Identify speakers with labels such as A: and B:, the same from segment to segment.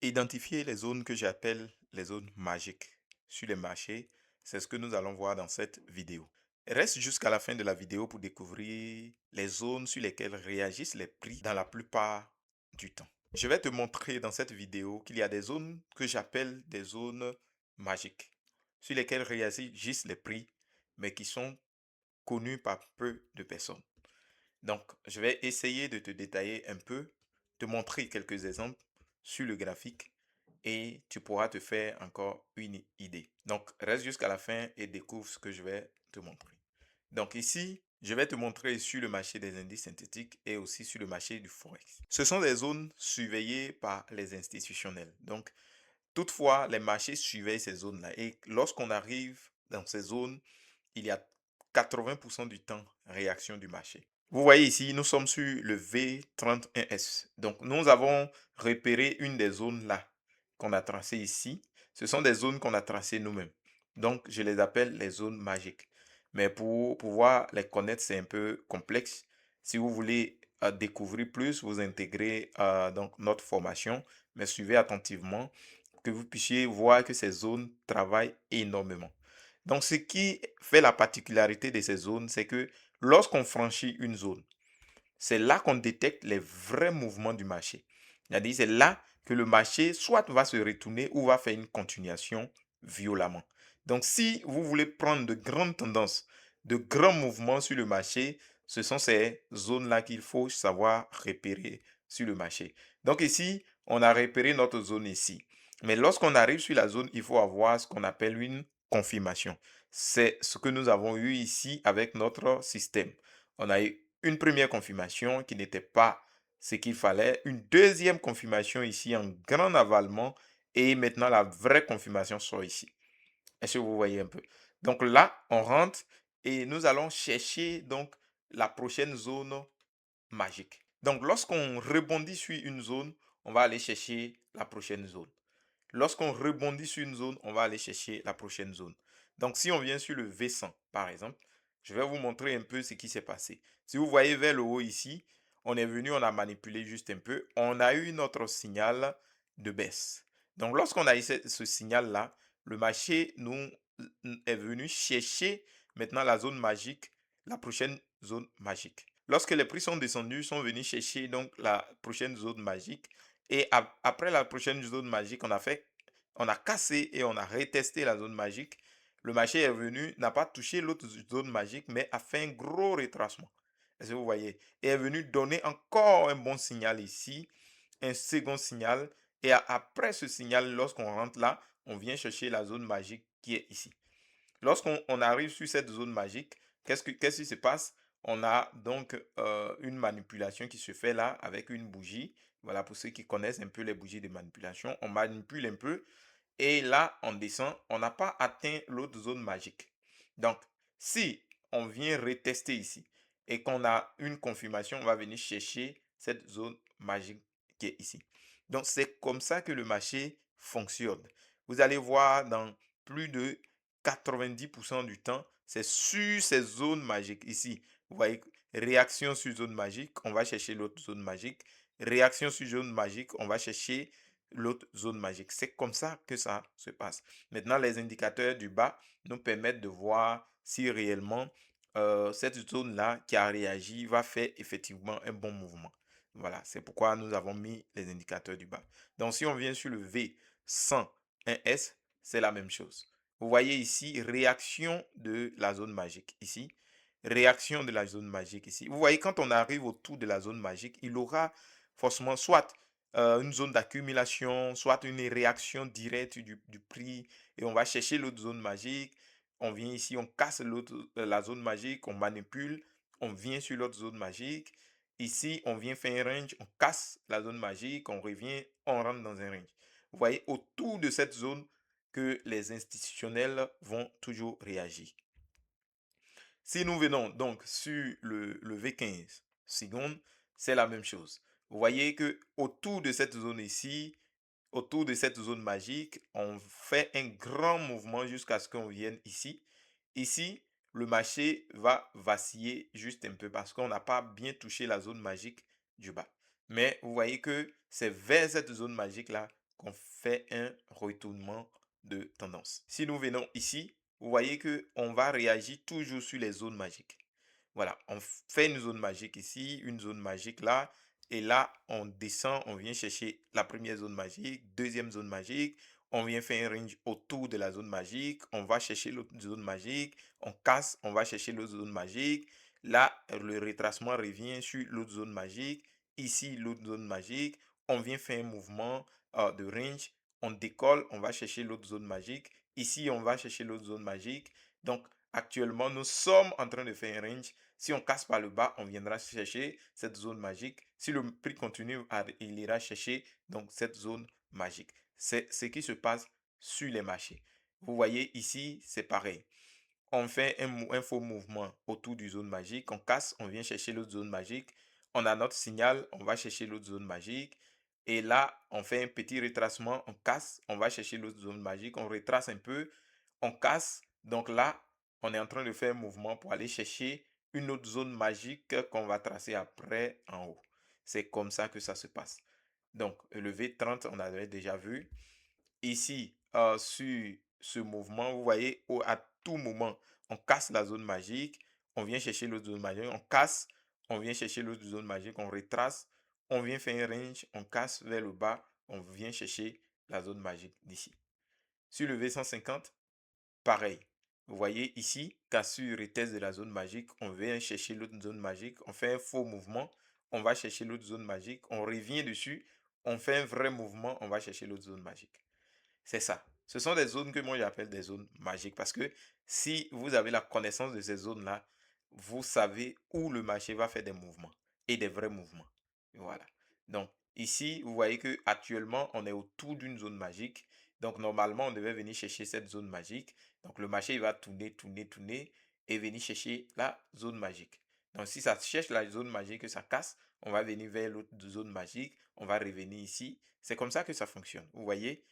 A: Identifier les zones que j'appelle les zones magiques sur les marchés, c'est ce que nous allons voir dans cette vidéo. Reste jusqu'à la fin de la vidéo pour découvrir les zones sur lesquelles réagissent les prix dans la plupart du temps. Je vais te montrer dans cette vidéo qu'il y a des zones que j'appelle des zones magiques, sur lesquelles réagissent les prix, mais qui sont connues par peu de personnes. Donc, je vais essayer de te détailler un peu, te montrer quelques exemples sur le graphique et tu pourras te faire encore une idée. Donc, reste jusqu'à la fin et découvre ce que je vais te montrer. Donc ici, je vais te montrer sur le marché des indices synthétiques et aussi sur le marché du Forex. Ce sont des zones surveillées par les institutionnels. Donc, toutefois, les marchés surveillent ces zones-là. Et lorsqu'on arrive dans ces zones, il y a 80% du temps réaction du marché. Vous voyez ici, nous sommes sur le V31S. Donc, nous avons repéré une des zones là qu'on a tracées ici. Ce sont des zones qu'on a tracées nous-mêmes. Donc, je les appelle les zones magiques. Mais pour pouvoir les connaître, c'est un peu complexe. Si vous voulez découvrir plus, vous intégrez donc notre formation, mais suivez attentivement que vous puissiez voir que ces zones travaillent énormément. Donc, ce qui fait la particularité de ces zones, c'est que lorsqu'on franchit une zone, c'est là qu'on détecte les vrais mouvements du marché. C'est-à-dire, c'est là que le marché soit va se retourner ou va faire une continuation violemment. Donc, si vous voulez prendre de grandes tendances, de grands mouvements sur le marché, ce sont ces zones-là qu'il faut savoir repérer sur le marché. Donc ici, on a repéré notre zone ici. Mais lorsqu'on arrive sur la zone, il faut avoir ce qu'on appelle une confirmation. C'est ce que nous avons eu ici avec notre système. On a eu une première confirmation qui n'était pas ce qu'il fallait, une deuxième confirmation ici en grand avalement et maintenant la vraie confirmation sort ici. Est-ce que vous voyez un peu? Donc là, on rentre et nous allons chercher donc la prochaine zone magique. Donc lorsqu'on rebondit sur une zone, on va aller chercher la prochaine zone. Lorsqu'on rebondit sur une zone, on va aller chercher la prochaine zone. Donc, si on vient sur le V100, par exemple, je vais vous montrer un peu ce qui s'est passé. Si vous voyez vers le haut ici, on est venu, on a manipulé juste un peu. On a eu notre signal de baisse. Donc, lorsqu'on a eu ce signal-là, le marché nous est venu chercher maintenant la zone magique, la prochaine zone magique. Lorsque les prix sont descendus, ils sont venus chercher donc la prochaine zone magique. Et après la prochaine zone magique, on a cassé et on a retesté la zone magique. Le marché est venu, n'a pas touché l'autre zone magique, mais a fait un gros retracement. Est-ce que vous voyez? Et est venu donner encore un bon signal ici, un second signal. Et après ce signal, lorsqu'on rentre là, on vient chercher la zone magique qui est ici. Lorsqu'on arrive sur cette zone magique, qu'est-ce qui se passe? On a donc une manipulation qui se fait là avec une bougie. Voilà, pour ceux qui connaissent un peu les bougies de manipulation, on manipule un peu et là, on descend. On n'a pas atteint l'autre zone magique. Donc, si on vient retester ici et qu'on a une confirmation, on va venir chercher cette zone magique qui est ici. Donc, c'est comme ça que le marché fonctionne. Vous allez voir dans plus de 90% du temps, c'est sur ces zones magiques. Ici, vous voyez, réaction sur zone magique, on va chercher l'autre zone magique. Réaction sur zone magique, on va chercher l'autre zone magique. C'est comme ça que ça se passe. Maintenant, les indicateurs du bas nous permettent de voir si réellement cette zone-là qui a réagi va faire effectivement un bon mouvement. Voilà, c'est pourquoi nous avons mis les indicateurs du bas. Donc, si on vient sur le V101S, c'est la même chose. Vous voyez ici, réaction de la zone magique. Ici, réaction de la zone magique ici. Vous voyez, quand on arrive autour de la zone magique, il aura forcément soit une zone d'accumulation, soit une réaction directe du prix, et on va chercher l'autre zone magique. On vient ici, on casse la zone magique, on manipule, on vient sur l'autre zone magique. Ici, on vient faire un range, on casse la zone magique, on revient, on rentre dans un range. Vous voyez, autour de cette zone que les institutionnels vont toujours réagir. Si nous venons donc sur le V15 secondes, c'est la même chose. Vous voyez que autour de cette zone ici, autour de cette zone magique, on fait un grand mouvement jusqu'à ce qu'on vienne ici. Ici, le marché va vaciller juste un peu parce qu'on n'a pas bien touché la zone magique du bas. Mais vous voyez que c'est vers cette zone magique-là qu'on fait un retournement de tendance. Si nous venons ici, vous voyez que on va réagir toujours sur les zones magiques. Voilà, on fait une zone magique ici, une zone magique là, et là, on descend, on vient chercher la première zone magique, deuxième zone magique, on vient faire un range autour de la zone magique, on va chercher l'autre zone magique, on casse, on va chercher l'autre zone magique. Là, le retracement revient sur l'autre zone magique, ici l'autre zone magique, on vient faire un mouvement de range, on décolle, on va chercher l'autre zone magique, ici on va chercher l'autre zone magique. Donc, actuellement, nous sommes en train de faire un range. Si on casse par le bas, on viendra chercher cette zone magique. Si le prix continue, il ira chercher donc cette zone magique. C'est ce qui se passe sur les marchés. Vous voyez ici, c'est pareil. On fait un faux mouvement autour du zone magique. On casse, on vient chercher l'autre zone magique. On a notre signal, on va chercher l'autre zone magique. Et là, on fait un petit retracement, on casse, on va chercher l'autre zone magique, on retrace un peu, on casse. Donc là, on est en train de faire un mouvement pour aller chercher une autre zone magique qu'on va tracer après en haut. C'est comme ça que ça se passe. Donc, le V30, on avait déjà vu. Ici, sur ce mouvement, vous voyez, à tout moment, on casse la zone magique, on vient chercher l'autre zone magique, on casse, on vient chercher l'autre zone magique, on retrace, on vient faire un range, on casse vers le bas, on vient chercher la zone magique d'ici. Sur le V150, pareil. Vous voyez ici, cassure retest de la zone magique, on vient chercher l'autre zone magique, on fait un faux mouvement, on va chercher l'autre zone magique, on revient dessus, on fait un vrai mouvement, on va chercher l'autre zone magique. C'est ça. Ce sont des zones que moi j'appelle des zones magiques parce que si vous avez la connaissance de ces zones-là, vous savez où le marché va faire des mouvements et des vrais mouvements. Voilà. Donc ici, vous voyez que actuellement on est autour d'une zone magique. Donc normalement, on devait venir chercher cette zone magique. Donc le marché il va tourner, tourner, tourner et venir chercher la zone magique. Donc si ça cherche la zone magique, que ça casse, on va venir vers l'autre zone magique, on va revenir ici. C'est comme ça que ça fonctionne. Vous voyez?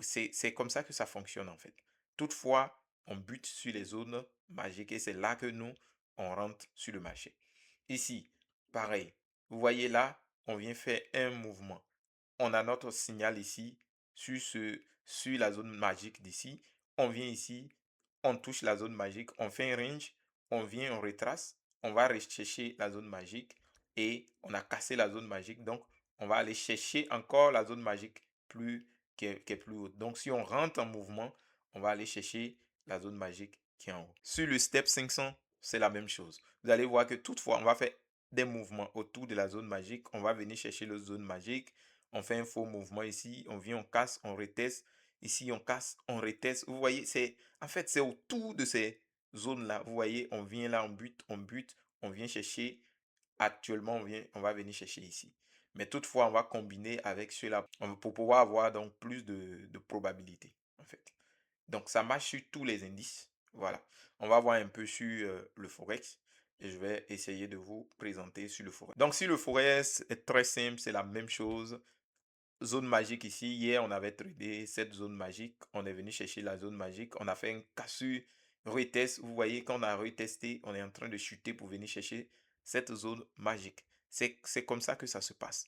A: C'est comme ça que ça fonctionne en fait. Toutefois, on bute sur les zones magiques et c'est là que nous, on rentre sur le marché. Ici, pareil. Vous voyez là, on vient faire un mouvement. On a notre signal ici sur la zone magique d'ici. On vient ici, on touche la zone magique, on fait un range, on vient, on retrace, on va rechercher la zone magique et on a cassé la zone magique. Donc, on va aller chercher encore la zone magique qui est plus haute. Donc, si on rentre en mouvement, on va aller chercher la zone magique qui est en haut. Sur le step 500, c'est la même chose. Vous allez voir que toutefois, on va faire des mouvements autour de la zone magique. On va venir chercher la zone magique. On fait un faux mouvement ici. On vient, on casse, on reteste. Ici, on casse, on reteste. Vous voyez, en fait, c'est autour de ces zones-là. Vous voyez, on vient là, on bute, on vient chercher. Actuellement, on va venir chercher ici. Mais toutefois, on va combiner avec cela pour pouvoir avoir donc plus de probabilité, en fait. Donc, ça marche sur tous les indices. Voilà. On va voir un peu sur le Forex. Et je vais essayer de vous présenter sur le Forex. Donc, si le Forex est très simple, c'est la même chose. Zone magique ici. Hier, on avait tradé cette zone magique. On est venu chercher la zone magique. On a fait un cassure retest. Vous voyez, quand on a retesté, on est en train de chuter pour venir chercher cette zone magique. C'est comme ça que ça se passe.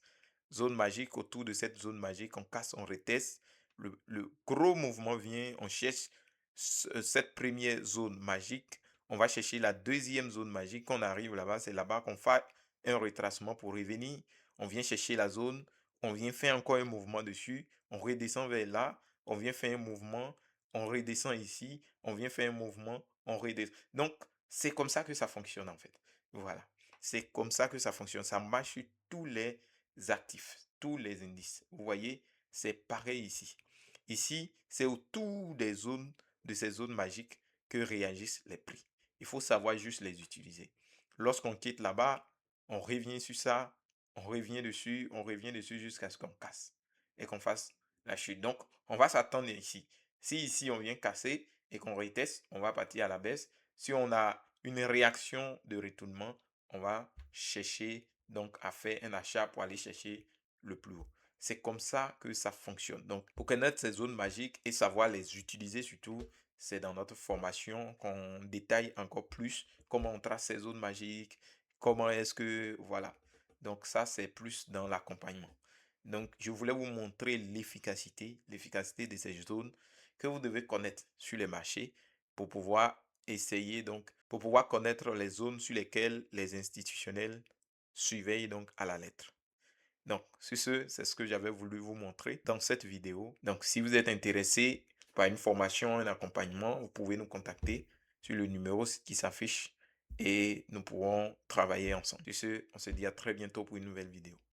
A: Zone magique, autour de cette zone magique, on casse, on reteste. Le gros mouvement vient, on cherche cette première zone magique. On va chercher la deuxième zone magique. Quand on arrive là-bas, c'est là-bas qu'on fait un retracement pour revenir. On vient chercher la zone. On vient faire encore un mouvement dessus. On redescend vers là. On vient faire un mouvement. On redescend ici. On vient faire un mouvement. On redescend. Donc, c'est comme ça que ça fonctionne en fait. Voilà. C'est comme ça que ça fonctionne. Ça marche sur tous les actifs, tous les indices. Vous voyez, c'est pareil ici. Ici, c'est autour des zones, de ces zones magiques que réagissent les prix. Il faut savoir juste les utiliser. Lorsqu'on quitte là-bas, on revient sur ça, on revient dessus jusqu'à ce qu'on casse et qu'on fasse la chute. Donc, on va s'attendre ici. Si ici, on vient casser et qu'on reteste, on va partir à la baisse. Si on a une réaction de retournement, on va chercher donc à faire un achat pour aller chercher le plus haut. C'est comme ça que ça fonctionne. Donc, pour connaître ces zones magiques et savoir les utiliser surtout, c'est dans notre formation qu'on détaille encore plus comment on trace ces zones magiques, comment est-ce que, voilà. Donc ça, c'est plus dans l'accompagnement. Donc, je voulais vous montrer l'efficacité de ces zones que vous devez connaître sur les marchés pour pouvoir essayer, donc, pour pouvoir connaître les zones sur lesquelles les institutionnels surveillent donc à la lettre. Donc, sur ce, c'est ce que j'avais voulu vous montrer dans cette vidéo. Donc, si vous êtes intéressé par une formation, un accompagnement, vous pouvez nous contacter sur le numéro qui s'affiche et nous pourrons travailler ensemble. Sur ce, on se dit à très bientôt pour une nouvelle vidéo.